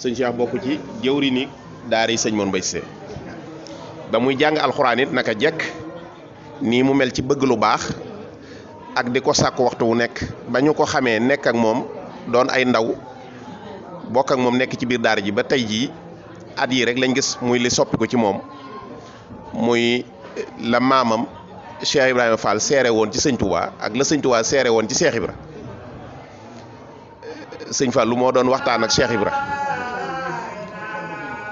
sëñ Cheikh bokk ci jëwri ni daara yi sëñ Mor Mbaye Cissé ba muy jàng alxuraan it naka jekk nii mu mel ci bëgg lu baax ak di ko sàkku waxtu wu nekk ba ñu ko xamee nekk ak moom doon ay ndaw bokk ak moom nekk ci biir daara ji ba tey jii at yi rek lañ gis muy li soppi ko ci moom muy la maamam Cheikh Ibrahima Fall seere woon ci sëñ Touba ak la sëñ Touba seere woon ci Cheikh Ibra sëñ Fall lu moo doon waxtaan ak Cheikh Ibra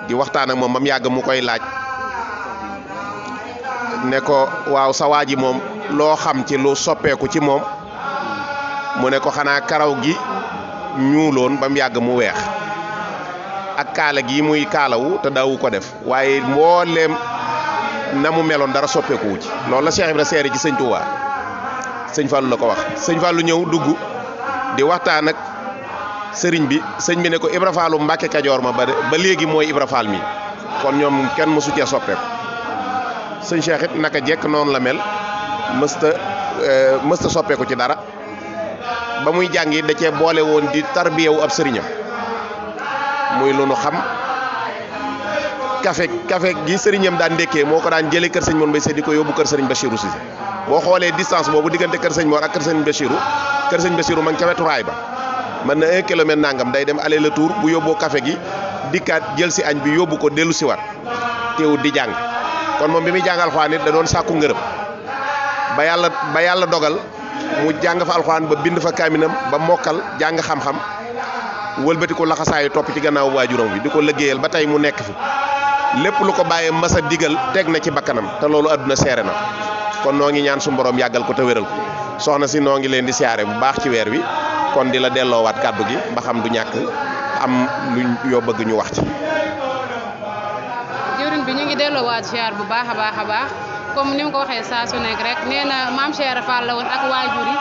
di waxtaan ak moom mam yàgg mu koy laaj ne ko waaw sa waa ji moom loo xam ci lu soppeeku ci moom mu ne ko xanaa karaw gi ñuuloon ba mu yàgg mu weex ak kaala gi muy kaalawu te daawu ko def waaye mbooleem na mu meloon dara soppeeku wu ci loolu la Cheikh Ibra seere ci sëñ Touba sëñ Fallou la ko wax sëñ Fallou ñëw dugg di waxtaan ak sëriñ bi sëñ bi ne ko Ibra Fallu Mbàkke Kajoor ma ba léegi mooy Ibra Fall mi kon ñoom kenn mësu cee soppeeku sëñ Cheikh it naka jekk noonu la mel mësta soppeeku ci dara ba muy jàngi da cee boole woon di tarbiyewu ab sëriñam muy lu nu xam kafe gi sëriñam daan ndékkee moo ko daan jëlee kër sëñ Mor Mbaye Cissé di ko yóbbu kër sëriñ Bachirou Cissé boo xoolee distance boobu diggante kër sëñ Mor ak kër sëñ Bachirou ma ngi ca wetu raay ba mën na 1 kilomètre nangam day dem aller retour bu yóbboo café gi dikkaat jël si añ bi yóbbu ko dellu si waat teewut di jàng kon moom bi muy jàng alxuraan it da doon sàkku ngërëm ba yàlla dogal mu jàng fa alxuraan ba bind fa kaaminam ba mokkal jàng xam-xam wëlbati ko laxasaayu topp ci gannaaw waajuram bi di ko liggéeyal ba tey mu nekk fi lépp lu ko bàyyee masa digal teg na ci bakkanam te loolu àdduna seere na kon noo ngi ñaan su borom yàggal ko te wéral ko soxna si noo ngi leen di siyaare bu baax ci weer wi kon di la delloowaat kàddu gi ba xam du ñàkk am lu yoo bëgg ñu wax ci. jëwriñ bi ñu ngi delloowaat ziar bu baax a baax comme ni mu ko waxee saa su nekk rek nee na maam Cheikh Fall la woon ak waajur yi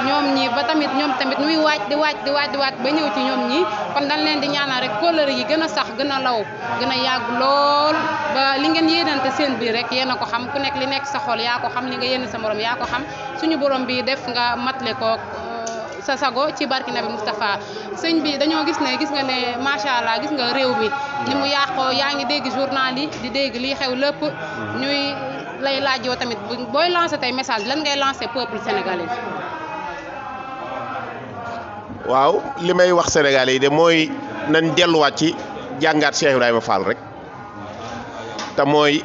ñoom tamit nuy waaj di waaj ba ñëw ci ñoom ñi kon dañ leen di ñaanal rek kóllëre yi gën a sax gën a law gën a yàgg lool ba li ngeen yéenante seen biir rek yéen a ko xam ku nekk li nekk sa xol yaa ko xam li nga yéene sa morom yaa ko xam suñu borom bi def nga matle ko sa sago ci barki Nabi Moustapha sëñ bi dañoo gis nga ne macha allah gis nga réew mi ni mu yàqoo yaa ngi dégg journal yi di dégg lii xew lépp ñuy lay laaj yow tamit booy lancé tey message lan ngay lancé peuple sénégalais. waaw li may wax sénégalais yi de mooy nañ delluwaat ci jàngaat Cheikh Ibrahima Fall rek te mooy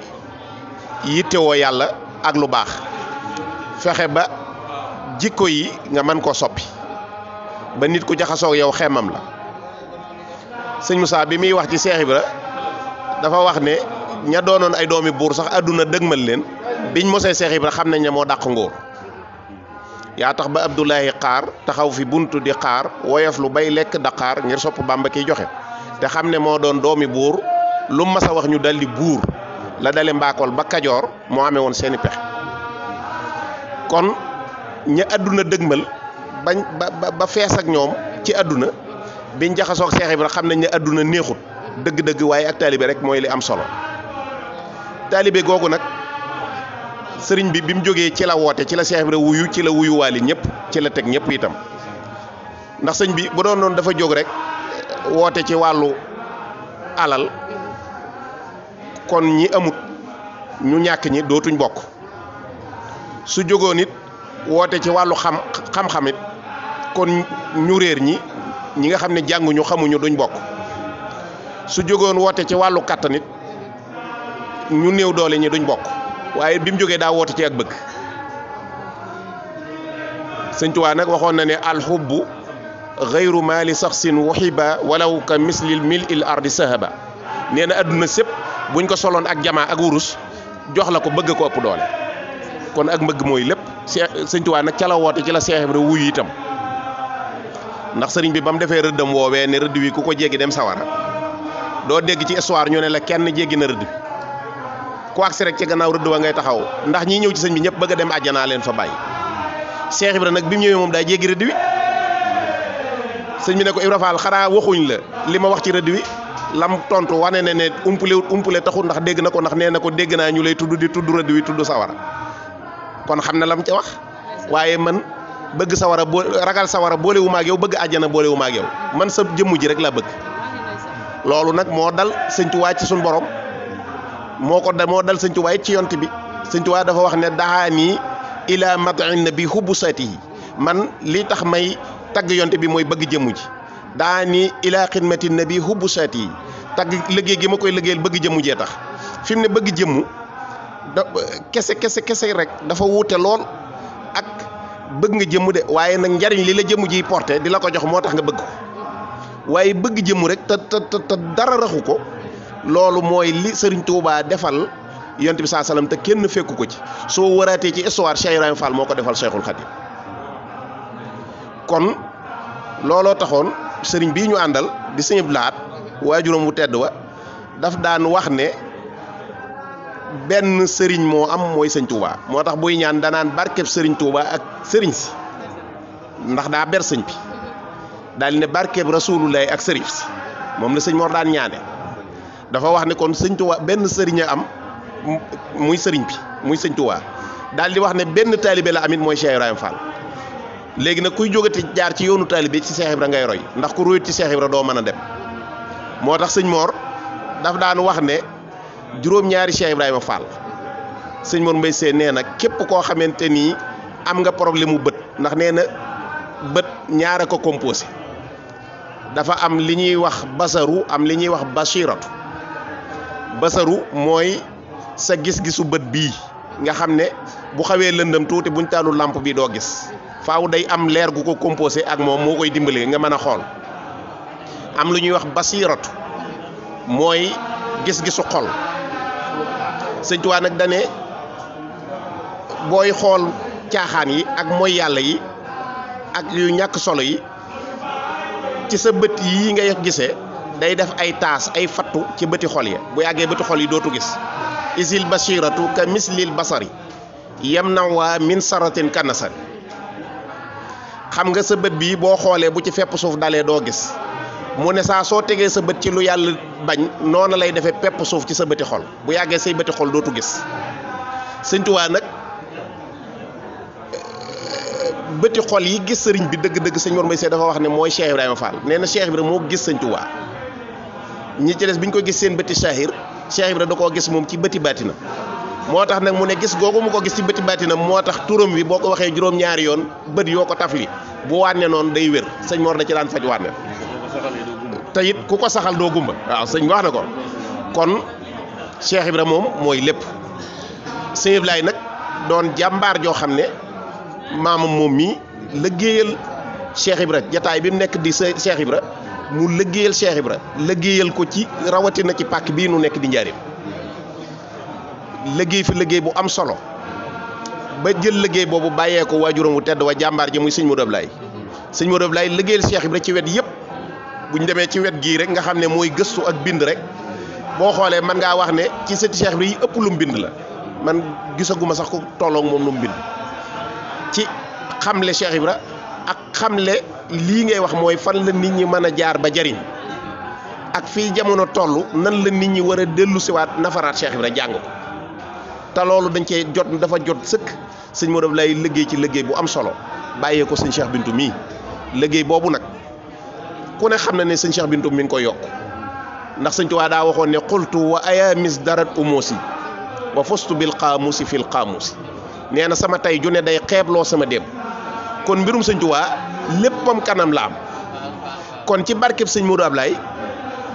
yittewoo yàlla ak lu baax fexe ba jikko yi nga mën koo soppi ba nit ku jaxasoo yow xemmam la sëñ Moussa bi muy wax ci Cheikh Ibra dafa wax ne ña doonoon ay doomi buur sax àdduna dëgmal leen biñ mosee Cheikh Ibra xam nañ ne moo dàq ngóor yaa tax ba Abdoulaye xaar taxaw fi buntu di xaar woyof lu bay lekk daqaar ngir sopp Bàmba kiy joxe te xam ne moo doon doomi buur lu mas a wax ñu daldi buur la dale mbaakool ba Kajoor moo amee woon seeni pexe kon ña àdduna dëgmal bañ ba fees ak ñoom ci àdduna biñ jaxasoog Cheikh Ibra xam nañ ne àdduna neexut dëgg-dëgg waaye ak taalibe rek mooy li am solo taalibe googu nag sëriñ bi mu jógee ci la woote ci la Cheikh Ibra wuyu ci la wuyuwaali ñëpp ci la teg ñëpp itam ndax sëñ bi bu doon noonu dafa jóg rek woote ci wàllu alal kon ñi amut ñu ñàkk ñi dootuñ bokk su jógoon it woote ci wàllu xam-xam it kon ñu réer ñi nga xam ne jànguñu xamuñu duñ bokk su jógoon woote ci wàllu kàttan it ñu néew doole ñi duñ bokk waaye bi mu jógee daa woote ci ak bëgg sëñ Tuubaa nag waxoon na ne alxubbu xayru maali saxsin waxiba walaw ka mislil mil il ardi sahaba nee na adduna sépp buñ ko soloon ak jamaa ak wurus jox la ko bëgg ko ëpp doole kon ak mbëgg mooy lépp sëñ Tuubaa nag ca la woote ci la Cheikh Ibra wuyu itam ndax sëriñ bi ba mu defee rëddam woowee ne rëdd wi ku ko jéggi dem sawara doo dégg ci histoire ñu ne la kenn jéggi na rëdd bi ku agsi rek ci gannaaw rëdd wa ngay taxaw ndax ñi ñëw ci sëñ bi ñëpp bëgg a dem àjjanaa leen fa bàyyi Cheikh Ibra nag bi mu ñëwee moom daa jéggi rëdd wi sëñ bi ne ko Ibra Fall xanaa waxuñ la li ma wax ci rëdd wi lam tontu wane ne umpule taxul ndax dégg na ko ndax nee na ko dégg naa ñu lay tudd di tudd rëdd wi tudd sawara kon xam na lam ca wax waaye man bëgg sawara ragal sawara boole wu ma ak yow bëgg àjjana boole wu ma ak yow man sa jëmm ji rek laa bëgg loolu nag moo dal sëñ Tuubaa ci suñu borom moo dal sëñ Tuubaa ci yont bi sëñ Tuubaa dafa wax ne dahaani ila mad'in nabi hubbu saatihi man li tax may tagg yont bi mooy bëgg jëmm ji dahaani ila xidmati nabi hubbu saatihi tagg liggéey gi ma koy liggéeyal bëgg jëmm jee tax fi mu ne bëgg jëmm kese rek dafa wuute lool ak bëgg nga jëmm de waaye nag njariñ li la jëmm jiy porté di la ko jox moo tax nga bëgg ko waaye bëgg jëmm rek te dara raxu ko loolu mooy li Sëriñ Tuubaa defal yonent bi sallallahu alayhi wasallam te kenn fekku ko ci soo waraatee ci histoire Cheikh Ibrahima Fall moo ko defal Cheikhul Khadim kon looloo taxoon sëriñ bii ñu àndal di Sëñ Abdou Lahad waajuram wu tedd wa daf daan wax ne benn sëriñ moo am mooy sëñ Touba moo tax buy ñaan danaan barkeb sëriñ Touba ak sëriñ si ndax daa ber sëñ bi daal ne barkeb Rasulullahi ak sëriñ si moom la sëñ Mor daan ñaane dafa wax ne kon sëñ Touba benn sëriñ a am muy sëriñ bi muy sëñ Touba daal di wax ne benn taalibe la amit mooy Cheikh Ibrahima Fall léegi nag kuy jógati jaar ci yoonu taalibe ci Cheikh Ibra ngay roy ndax ku royut ci Cheikh Ibra doo mën a dem moo tax sëñ Mor daf daan wax ne juróom-ñaari Cheikh Ibrahima Fall sëñ Mor Mbaye Sène nee na képp koo xamante ni am nga problème mu bët ndax nee na bët ñaara ko composé dafa am li ñuy wax basaru am li ñuy wax basiratu basaru mooy sa gis-gisu bët bii nga xam ne bu xawee lëndëm tuuti buñ taalu lampe bi doo gis faaw day am leer gu ko composé ak moom moo koy dimbale nga mën a xool am lu ñuy wax basiratu mooy gis-gisu xol sëñ Tuubaa nag dane booy xool caaxaan yi ak mooy yàlla yi ak yu ñàkk solo yi ci sa bët yi ngay gisee day def ay taas ay fattu ci bëti xol ya bu yàggee bëti xol yi dootu gis isil basiratu ka mislil basari yam na waa min saratin kanasari xam nga sa bët bii boo xoolee bu ci fepp suuf dalee doo gis mu ne saa soo tegee sa bët ci lu yàlla bañ noonu lay defee pepp suuf ci sa bëti xol bu yàggee say bëti xol dootu gis sëñ Tuubaa nag bëti xol yi gis sëriñ bi dëgg-dëgg sëñ Mor Mbaye Sène dafa wax ne mooy Cheikh Ibrahima Fall nee na Cheikh Ibrahima moo gis sëñ Tuubaa ñi ci des bi ñu ko gis seen bëti saahir Cheikh Ibrahima da koo gis moom ci bëti baatina moo tax nag mu ne gis googu mu ko gis ci bëti baatina moo tax turam wi boo ko waxee juróom-ñaari yoon bët yoo ko tafli bu wànne noonu day wér sëñ Mor da ci daan faj wànne te it ku ko saxal doo gumba waaw sëñ wax na ko kon Cheikh Ibrahima moom mooy lépp sëñ Ablaye nag doon jàmbaar joo xam ne maamam moom mii liggéeyal Cheikh Ibra jataay bi mu nekk di Cheikh Ibra mu liggéeyal Cheikh Ibra liggéeyal ko ci rawatina ci pàkk bii nu nekk di njaareem liggéey fi liggéey bu am solo ba jël liggéey boobu bàyyee ko waajuram wu tedd wa jàmbaar ji muy sëñ Modou Ablaye sëñ Modou Ablaye liggéeyal Cheikh Ibra ci wet yëpp bu ñu demee ci wet gii rek nga xam ne mooy gëstu ak bind rek boo xoolee man ngaa wax ne ci sëti Cheikh Ibra yi ëpp lu mu bind la man gisaguma sax ko tolloog moom lu mu bind ci xamle Cheikh Ibra ak xamle lii ngay wax mooy fan la nit ñi mën a jaar ba jariñ ak fii jamono toll nan la nit ñi war a dellu siwaat nafaraat Cheikh Ibra jàng ko te loolu dañ cee jot dafa jot sëkk sëñ Modou lay liggéey ci liggéey bu am solo bàyyee ko sëñ Cheikh Bintou mii liggéey boobu nag ku ne xam na ne sëñ Cheikh Bintou mi ngi koy yokk ndax sëñ Tuubaa daa waxoon ne xultu wa ayamis darat umusi wa fustu bil qaamusi fil qaamusi nee na sama tey ju ne day xeebloo sama démb kon mbirum sëñ Tuubaa léppam kanam la am kon ci barkeb sëñ Modou Ablaye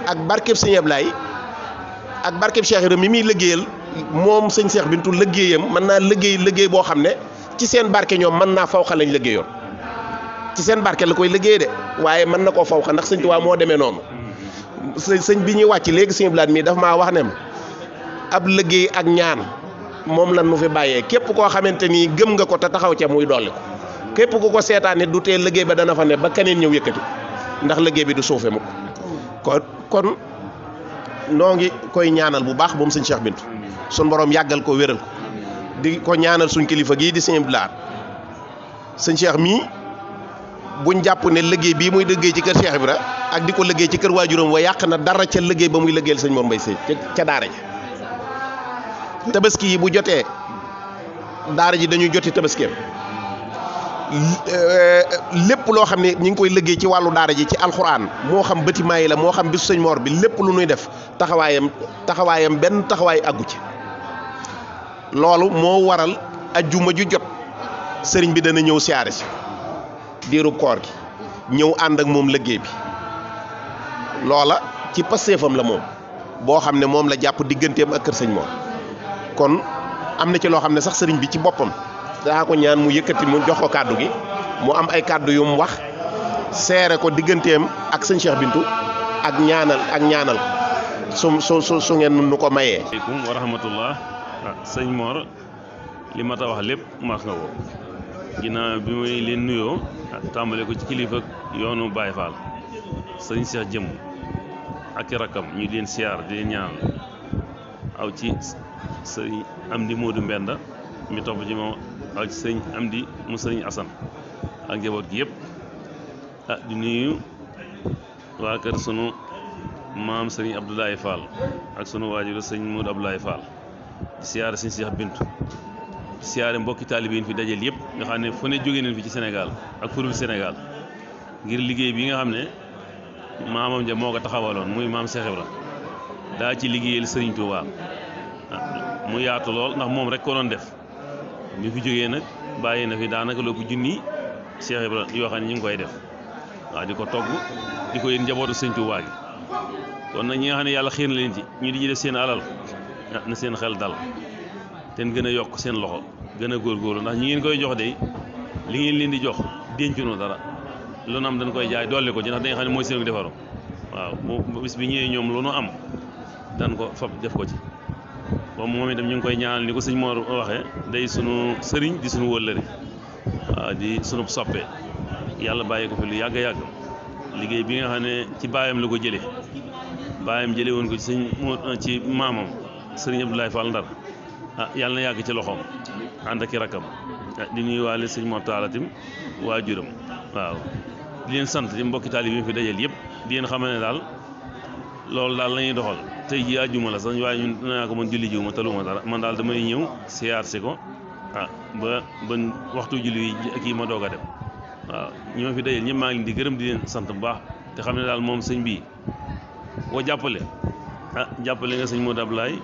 ak barkeb sëñ Ablaye ak barkeb Cheikh Ibra mi muy liggéeyal moom sëñ Cheikh Bintou liggéeyam mën naa liggéey boo xam ne ci seen barke ñoom mën naa fawxa lañ liggéeyoon ci seen barke la koy liggéey de waaye mën na koo fawxa ndax sëñ Tuubaa moo demee noonu sëñ bi ñuy wàcc léegi sëñ Blaat mii dafa maa wax ne ma ab liggéey ak ñaan moom lan nu fi bàyyee képp koo xamante ni gëm nga ko te taxaw ca muy dolli ko képp ku ko seetaan nit du tee liggéey ba dana fa ne ba keneen ñëw yëkkati ndax liggéey bi du suufe mukk kon noo ngi koy ñaanal bu baax moom sëñ Cheikh Bintou sun borom yàggal ko wéral ko di ko ñaanal suñ kilifa gii di sëñ Blaat sëñ Cheikh mii buñ jàpp ne liggéey bii muy liggéey ci kër Cheikh Ibra ak di ko liggéey ci kër waajuram wa yàq na dara ca liggéey ba muy liggéeyal sëñ Mor Mbaye Sèye ca daara ja tabaski yi bu jotee daara ji dañuy joti tabaskeem lépp loo xam ne ñi ngi koy liggéey ci wàllu daara ji ci alxuraan moo xam bâtiment yi la moo xam bisu sëñ Mor bi lépp lu nuy def taxawaayam benn taxawaay àggu ci loolu moo waral ajjuma ju jot sëriñ bi dana ñëw siyaare si diirub koor gi ñëw ànd ak moom liggéey bi loola ci passeefam la moom boo xam ne moom la jàpp digganteem ak kër sëñ Mor kon am na ci loo xam ne sax sëriñ bi ci boppam daa ko ñaan mu yëkkati mu jox ko kàddu gi mu am ay kàddu yu mu wax seere ko digganteem ak sëñ Cheikh Bintou ak ñaanal su ngeen nu ko mayee. aleykum wa rahmatullah. sëñ Mor li ma ta wax lépp maas nga ko ginnaaw bi muy leen nuyoo tàmbale ko ci kilifa yoonu Baye Fall sëñ Cheikh Jëm ak i rakkam ñu leen siyaar di leen ñaanal aw ci sëñ Amdi Modou Mbenda mi topp ci moom aw ci sëñ Amdi mu sëñ Asan ak njaboot gi yëpp di nuyu waa kër sunu maam sëñ Abdoulaye Fall ak sunu waajur sëñ Modou Abdoulaye Fall di siyaare sëñ Cheikh Bintou siyaare mbokki taalibe yi fi dajeel yëpp nga xam ne fu ne jógee nañ fi ci Sénégal ak furul Sénégal ngir liggéey bi nga xam ne maamam ja moo ko taxawaloon muy maam Cheikh Ibra daa ci liggéeyal Sëriñ Tuubaa mu yaatu lool ndax moom rek ko doon def ñu fi jógee nag bàyyi na fi daanaka loo ko junni Cheikh Ibra yoo xam ne ñu ngi koy def waaw di ko togg di ko yéen njabootu Sëriñ Tuubaa gi kon nag ñi nga xam ne yàlla xiir na leen ci ñu di ci def seen alal na seen xel dal te gën a yokk seen loxo gën a góorgóorlu ndax ñi ngeen koy jox de li ngeen leen di jox dencuñu dara lu nu am dañ koy jaay dolli ko ci ndax dañu xam ne mooy seen defaru waaw bu bis bi ñëwee ñoom lu nu am dan ko fab def ko ci moom moom itam ñu ngi koy ñaanal ni ko sëñ Mor waxee day sunu sëriñ di sunu wëllëri waaw di sunu soppe yàlla bàyyi ko fi lu yàgg liggéey bi nga xam ne ci baayam la ko jëlee baayam jëlee woon ko ci maamam sëriñ Abdoulaye Fall Ndar yàlla na yàgg ci loxoom ànd ak i rakkam di nuyuwaale sëñ Mor Taalatim waajuram waaw di leen sant ci mbokki taalibe yi fi dajeel yëpp di leen xamal ne daal loolu daal la ñuy doxal tey jii àjjuma la sax waaye ñun dinaa ko mën julli jiw ma taluma dara man daal damay ñëw siyaar si ko ba waxtu julli yi kii ma doog a dem waaw ñi ma fi dajeel ñëpp maa ngi leen di gërëm di leen sant bu baax te xam ne daal moom sëñ bii boo jàppale jàppale nga sëñ Modou Abdoulaye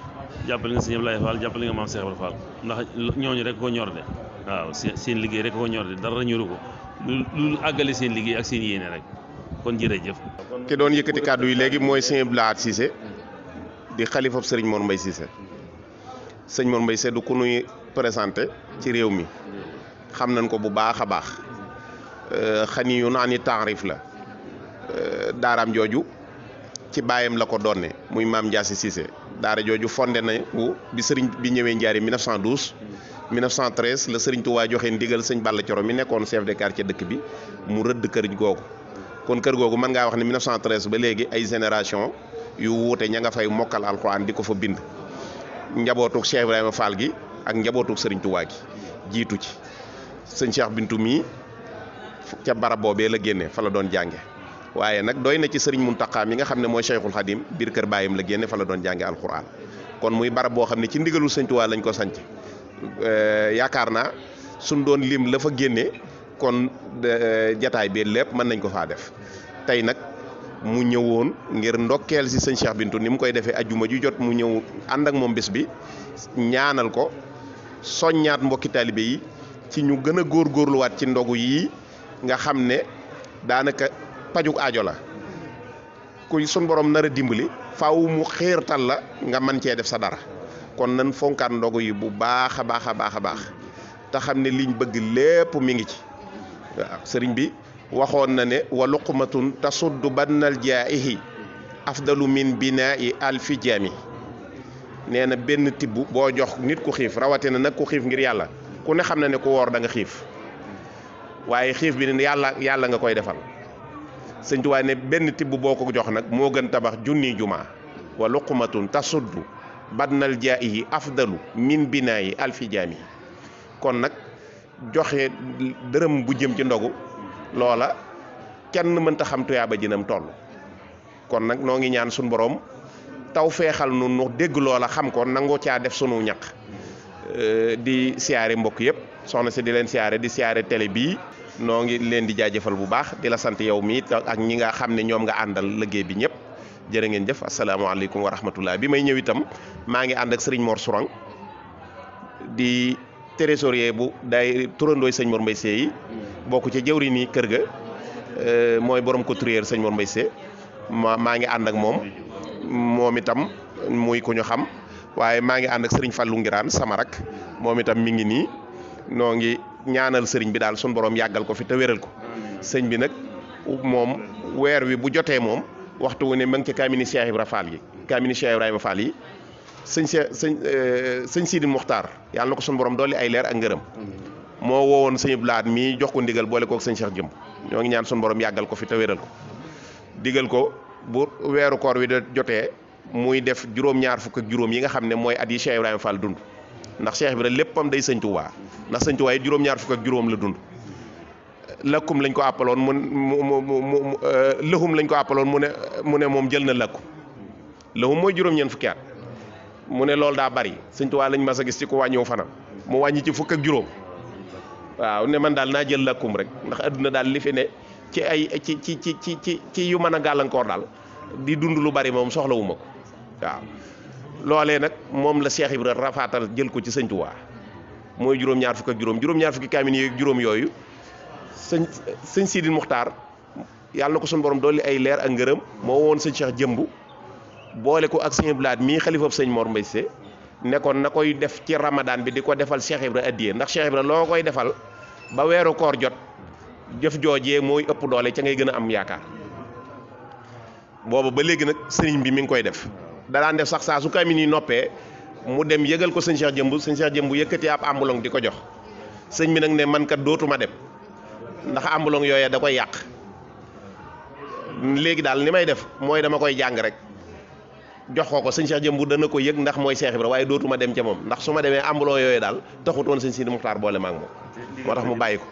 jàppale nga sëñ Abdoulaye Fall jàppale nga maam Cheikh Ibra Fall ndax ñooñu rek ko ñor de waaw seen liggéey rek ko ñor de dara ñoru ko lu àggale seen liggéey ak seen yéene rek kon jërëjëf. ki doon yëkkati kàddu yi léegi mooy sëñ Blaat Cissé di xalifab sëriñ Mor Mbaye Cissé sëñ Mor Mbaye Cissé du ku nuy présenté ci réew mi xam nañ ko bu baax a baax xani yu naa ni taarif la daaraam jooju ci baayam la ko doonne muy maam Ndiassé Cissé daara jooju fondé na bi sëriñ bi ñëwee Njaaréem 1912 1913 la sëriñ Touba joxe ndigal sëñ Balla Coro mi nekkoon chef de quartier dëkk bi mu rëdd kër googu kon kër googu mën ngaa wax ne 1913 ba léegi ay génération yu wuute ña nga fay mokkal alxuraan di ko fa bind njabootuk Cheikh Ibrahima Fall gi ak njabootuk sëriñ Touba gi jiitu ci sëñ Cheikh Bintou mii ca barab boobee la génne fa la doon jànge waaye nag doy na ci sëriñ Muntaxa mi nga xam ne mooy Cheikhul Khadim biir kër baayam la génne fa la doon jànge alxuraan kon muy barab boo xam ne ci ndigalul sëñ Touba lañ ko sanc yaakaar naa suñ doon lim la fa génne kon jataay bi lépp mën nañ ko faa def tey nag mu ñëwoon ngir ndokkeel si sëñ Cheikh Bintou ni mu koy defee ajjuma ju jot mu ñëw ànd ak moom bés bi ñaanal ko soññaat mbokki taalibe yi ci ñu gën a góorgóorluwaat ci ndogu yi nga xam ne daanaka pajuk aajo la ku sun borom nar a dimbali faaw mu xiirtal la nga mën cee def sa dara kon nan fonkaat ndogu yi bu baax a baax a baax a baax te xam ne liñ bëgg lépp mi ngi ci waaw sëriñ bi waxoon na ne wa luqmatun tasuddu bannal jaa'ihi afdalu min binaa'i alfi jaami nee na benn tibb boo jox nit ku xiif rawatina nag ku xiif ngir yàlla ku ne xam na ne ku woor da nga xiif waaye xiif bi ne yàlla nga koy defal sëñ Tuubaa ne benn tibb boo ko jox nag moo gën tabax junniy jumaa wa luqmatun tasuddu bannal jaa'ihi afdalu min binaa'i alfi jaami kon nag joxe dërëm bu jëm ci ndogu loola kenn mënta xam tuyaaba jinam toll kon nag noo ngi ñaan suñu borom taw feexal nu dégg loola xam ko nangoo caa def sunu ñaq di siyaare mbokk yëpp soxna si di leen siyaare di siyaare télé bii noo ngi leen di jaajëfal bu baax di la sant yow mi ak ñi nga xam ne ñoom nga àndal liggéey bi ñëpp jërë ngeen jëf asalaamaaleykum wa rahmatullah bi may ñëw itam maa ngi ànd ak sëriñ Mor Sourang di trésorier bu day turandooy sëñ Mor Mbaye Seye yi bokk ci jëwri nii kër ga mooy borom couturier sëñ Mor Mbaye Seye maa ngi ànd ak moom itam muy ku ñu xam waaye maa ngi ànd ak sëriñ Fallou Ngiraan sama rak moom itam mi ngi nii noo ngi ñaanal sëriñ bi daal sun borom yàggal ko fi te wéral ko sëñ bi nag moom weer wi bu jotee moom waxtu wu ne ma ngi ci kaamini Cheikh Ibrahima Fall yi kaamini Cheikh Ibrahima Fall yi sëñ Sidi Muxtaar yàlla na ko sun borom dolli ay leer ak ngërëm moo woowoon sëñ Blaat mii jox ko ndigal boole kook sëñ Cheikh Jëmb ñoo ngi ñaan sun borom yàggal ko fi te wéral ko digal ko bu weeru koor wi da jotee muy def juróom-ñaar fukk ak juróom yi nga xam ne mooy at yi Cheikh Ibrahima Fall dund ndax Cheikh Ibrahima léppam day sëñ Tuubaa ndax sëñ Tuubaa yi juróom-ñaar fukk ak juróom la dund lakkum lañ ko àppaloon mu lëxum lañ ko àppaloon mu ne moom jël na lakku lëxum mooy juróom-ñeent fukki at mu ne loolu daa bari sëñ Tuubaa lañ mas a gis ci ko wàññiw fanam mu wàññi ci fukk ak juróom waaw ne man daal naa jël lakkum rek ndax adduna daal li fi ne ci ay ci yu mën a gàllankoor daal di dund lu bari moom soxlawuma ko waaw loolee nag moom la Cheikh Ibrahima rafaatal jël ko ci sëñ Tuubaa mooy juróom-ñaar fukk ak juróom-ñaar fukki kaamin yi ak juróom yooyu sëñ Sidi Muxtaar yàlla na ko suñu borom dolli ay leer ak ngërëm moo woon sëñ Cheikh Jëmb boole ko ak sëñ Blaat mii xalifab sëñ Mor Mbaye Seye nekkoon na koy def ci ramadan bi di ko defal Cheikh Ibrahima addiyee ndax Cheikh Ibrahima loo koy defal ba weeru koor jot jëf joojee mooy ëpp doole ca ngay gën a am yaakaar booba ba léegi nag sëriñ bi mi ngi koy def da daan def sax saa su kaamin yi noppee mu dem yëgal ko sëñ Cheikh Jëmb yëkkati ab ambulong di ko jox sëñ bi nag ne man kat dootuma dem ndax ambulong yooyee da koy yàq léegi daal ni may def mooy dama koy jàng rek jox ko sëñ Cheikh Jëmb dana ko yëg ndax mooy Cheikh Ibra waaye dootuma dem ca moom ndax su ma demee ambulong yooyu daal taxut woon sëñ Sidi Muxtaar boole ma ak moom moo tax mu bàyyi ko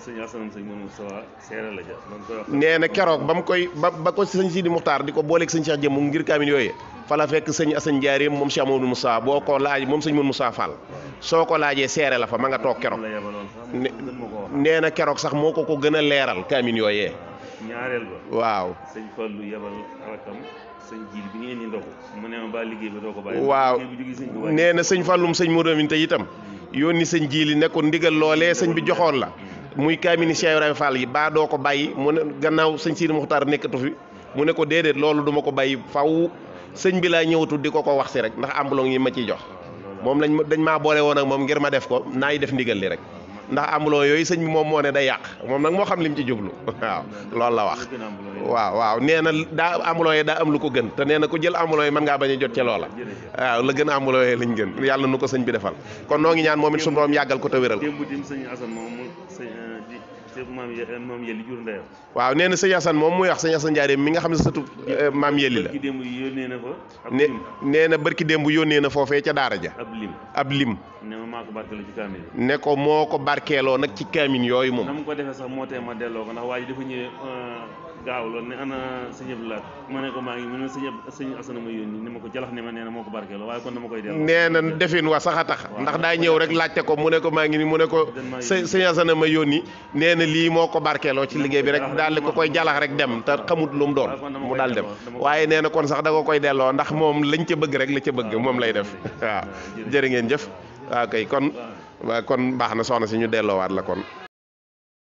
nee na keroog ba mu koy ba ko sëñ Sidi Muxtaar di ko booleeg sëñ Cheikh Jëmb ngir kaamin yooyee fa la fekk sëñ Assane Ndiarème moom Cheikh Mamadou Moussa boo ko laaj moom sëñ Mamadou Moussa Fall soo ko laajee seere la fa ma nga toog keroog nee na keroog sax moo ko gën a leeral kaamin yooyee ñaareel ba waaw sëñ Fallu yebal rakam sëñ Jiil bi ngeen di ndogu mu ne ma ba liggéey ba doo ko bàyyi waaw nee na sëñ Fallum sëñ Modou Aminta itam yónni sëñ Jiili ne ko ndigal loolee sëñ bi joxoon la muy kaamini Cheikh Ibrahima Fall yi baa doo ko bàyyi mu ne gannaaw sëñ Sidi Muxtaar nekkatu fi mu ne ko déedéet loolu duma ko bàyyi faw sëñ bi laa ñëwatu di ko wax si rek ndax ambulong yi ma ciy jox moom dañ maa boole woon ak moom ngir ma def ko naay def ndigal li rek ndax ambulong yooyu sëñ bi moom moo ne day yàq moom nag moo xam lim ci jublu waaw loolu la wax waaw nee na daa ambulong yi daa am lu ko gën te nee na ku jël ambulong yi mën ngaa bañ a jot ca loola waaw la gën ambulong yi lañ gën yàlla nu ko sëñ bi defal kon noo ngi ñaan moom it suñu borom yàggal ko te wéral ko maam Yelli jur ndeyam waaw nee na sëñ Assane moom muy wax sëñ Assane Ndiarème mi nga xam ne sëtu maam Yelli la nee na barki démb yónnee na foofee ca daara ja ab lim ne ko moo ko barkeeloo nag ci kaamin yooyu moom na mu ko defee sax moo tee ma delloo ko ndax waa ji dafa ñëwee gaaw loolu ne ana sëñ Abdou Lahat ma ne ko maa ngi mu ne sëñ Assane ma yónni ni ma ko jalax ne ma nee na moo ko barkeeloo waaye kon dama koy delloo nee na defin wa sax a tax ndax daa ñëw rek laajte ko mu ne ko maa ngi ni mu ne ko sëñ Assane ma yónni nee na lii moo ko barkeeloo ci liggéey bi rek daal di ko koy jalax rek dem te xamut lu mu doon mu daal dem waaye nee na kon sax da ko koy delloo ndax moom lañ ca bëgg rek la ca bëgg moom lay def waaw jërë ngeen jëf waaw kay kon baax na soxna si ñu delloowaat la kon